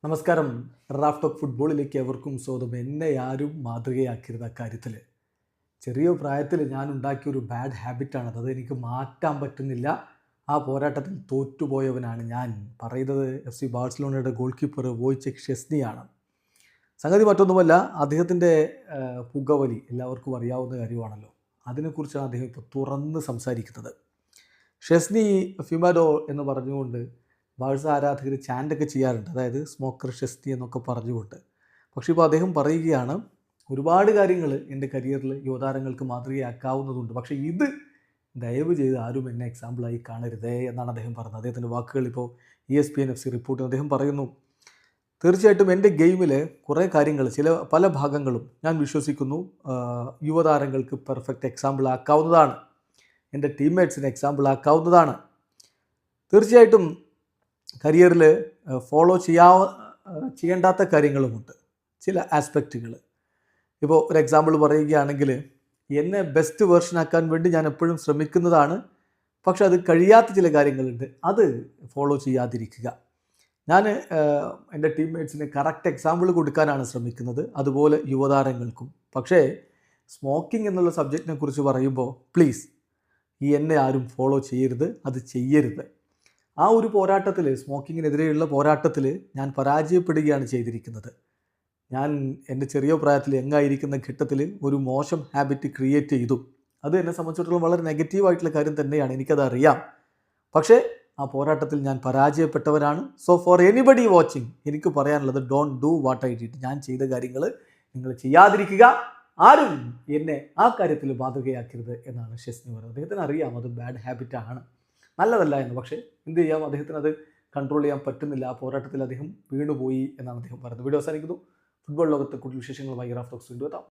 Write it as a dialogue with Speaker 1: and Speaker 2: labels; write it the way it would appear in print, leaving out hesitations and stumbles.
Speaker 1: നമസ്കാരം. Raf talk ഫുട്ബോളിലേക്ക് എവർക്കും സ്വാഗതം. എന്നെ ആരും മാതൃകയാക്കരുത് അക്കാര്യത്തിൽ. ചെറിയ പ്രായത്തിൽ ഞാൻ ഉണ്ടാക്കിയൊരു ബാഡ് ഹാബിറ്റാണത്. അതെനിക്ക് മാറ്റാൻ പറ്റുന്നില്ല. ആ പോരാട്ടത്തിൽ തോറ്റുപോയവനാണ് ഞാൻ. പറയുന്നത് FC ബാഴ്സലോണയുടെ ഗോൾ കീപ്പർ വോയ്ചെക് ഷെസ്നിയാണ്. സംഗതി മറ്റൊന്നുമല്ല, അദ്ദേഹത്തിൻ്റെ പുകവലി എല്ലാവർക്കും അറിയാവുന്ന കാര്യമാണല്ലോ. അതിനെക്കുറിച്ചാണ് അദ്ദേഹം ഇപ്പോൾ തുറന്ന് സംസാരിക്കുന്നത്. ഷെസ്നി ഫിമഡോ എന്ന് പറഞ്ഞുകൊണ്ട് ബാഴ്സ ആരാധകർ ചാൻഡൊക്കെ ചെയ്യാറുണ്ട്, അതായത് സ്മോക്കർ ഷെസ്നി എന്നൊക്കെ പറഞ്ഞുകൊണ്ട്. പക്ഷേ ഇപ്പോൾ അദ്ദേഹം പറയുകയാണ്, ഒരുപാട് കാര്യങ്ങൾ എൻ്റെ കരിയറിൽ യുവതാരങ്ങൾക്ക് മാതൃകയാക്കാവുന്നതുണ്ട്, പക്ഷേ ഇത് ദയവ് ചെയ്ത് ആരും എന്നെ എക്സാമ്പിളായി കാണരുതേ എന്നാണ് അദ്ദേഹം പറഞ്ഞത്. അദ്ദേഹത്തിൻ്റെ വാക്കുകൾ ഇപ്പോൾ ESPN FC റിപ്പോർട്ടിൽ അദ്ദേഹം പറയുന്നു, തീർച്ചയായിട്ടും എൻ്റെ ഗെയിമിൽ കുറേ കാര്യങ്ങൾ, പല ഭാഗങ്ങളും ഞാൻ വിശ്വസിക്കുന്നു യുവതാരങ്ങൾക്ക് പെർഫെക്റ്റ് എക്സാമ്പിൾ ആക്കാവുന്നതാണ്, എൻ്റെ ടീംമേറ്റ്സിന് എക്സാമ്പിൾ ആക്കാവുന്നതാണ്. തീർച്ചയായിട്ടും കരിയറിൽ ഫോളോ ചെയ്യേണ്ടാത്ത കാര്യങ്ങളുമുണ്ട്, ചില ആസ്പെക്റ്റുകൾ. ഇപ്പോൾ ഒരു എക്സാമ്പിൾ പറയുകയാണെങ്കിൽ, എന്നെ ബെസ്റ്റ് വേർഷനാക്കാൻ വേണ്ടി ഞാൻ എപ്പോഴും ശ്രമിക്കുന്നതാണ്, പക്ഷെ അത് കഴിയാത്ത ചില കാര്യങ്ങളുണ്ട്, അത് ഫോളോ ചെയ്യാതിരിക്കുക. ഞാൻ എൻ്റെ ടീംമേറ്റ്സിന് കറക്റ്റ് എക്സാമ്പിൾ കൊടുക്കാനാണ് ശ്രമിക്കുന്നത്, അതുപോലെ യുവതാരങ്ങൾക്കും. പക്ഷേ സ്മോക്കിംഗ് എന്നുള്ള സബ്ജക്റ്റിനെ കുറിച്ച് പറയുമ്പോൾ പ്ലീസ് എന്നെ ആരും ഫോളോ ചെയ്യരുത്, അത് ചെയ്യരുത്. ആ ഒരു പോരാട്ടത്തിൽ, സ്മോക്കിങ്ങിനെതിരെയുള്ള പോരാട്ടത്തിൽ ഞാൻ പരാജയപ്പെടുകയാണ് ചെയ്തിരിക്കുന്നത്. ഞാൻ എൻ്റെ ചെറിയ പ്രായത്തിൽ യങ്ങായിരിക്കുന്ന ഘട്ടത്തിൽ ഒരു മോശം ഹാബിറ്റ് ക്രിയേറ്റ് ചെയ്തു. അത് എന്നെ സംബന്ധിച്ചിടത്തോളം വളരെ നെഗറ്റീവായിട്ടുള്ള കാര്യം തന്നെയാണ്, എനിക്കത് അറിയാം. പക്ഷേ ആ പോരാട്ടത്തിൽ ഞാൻ പരാജയപ്പെട്ടവരാണ്. സോ ഫോർ എനിബഡി വാച്ചിങ് എനിക്ക് പറയാനുള്ളത്, don't do what I did. ഞാൻ ചെയ്ത കാര്യങ്ങൾ നിങ്ങൾ ചെയ്യാതിരിക്കുക, ആരും എന്നെ ആ കാര്യത്തിൽ മാതൃകയാക്കരുത് എന്നാണ് ഷെസ്നി പറയുന്നത്. അദ്ദേഹത്തിന് അറിയാം അത് ബാഡ് ഹാബിറ്റാണ്, നല്ലതല്ല എന്ന്. പക്ഷേ എന്ത് ചെയ്യാം, അദ്ദേഹത്തിന് അത് കൺട്രോൾ ചെയ്യാൻ പറ്റുന്നില്ല. ആ പോരാട്ടത്തിൽ അദ്ദേഹം വീണുപോയി എന്നാണ് അദ്ദേഹം പറയുന്നത്. വീഡിയോ അവസാനിക്കുന്നു. ഫുട്ബോൾ ലോകത്തെ കൂടുതൽ വിശേഷങ്ങളുമായി റാഫ് ടോക്സ് വീണ്ടും എത്താം.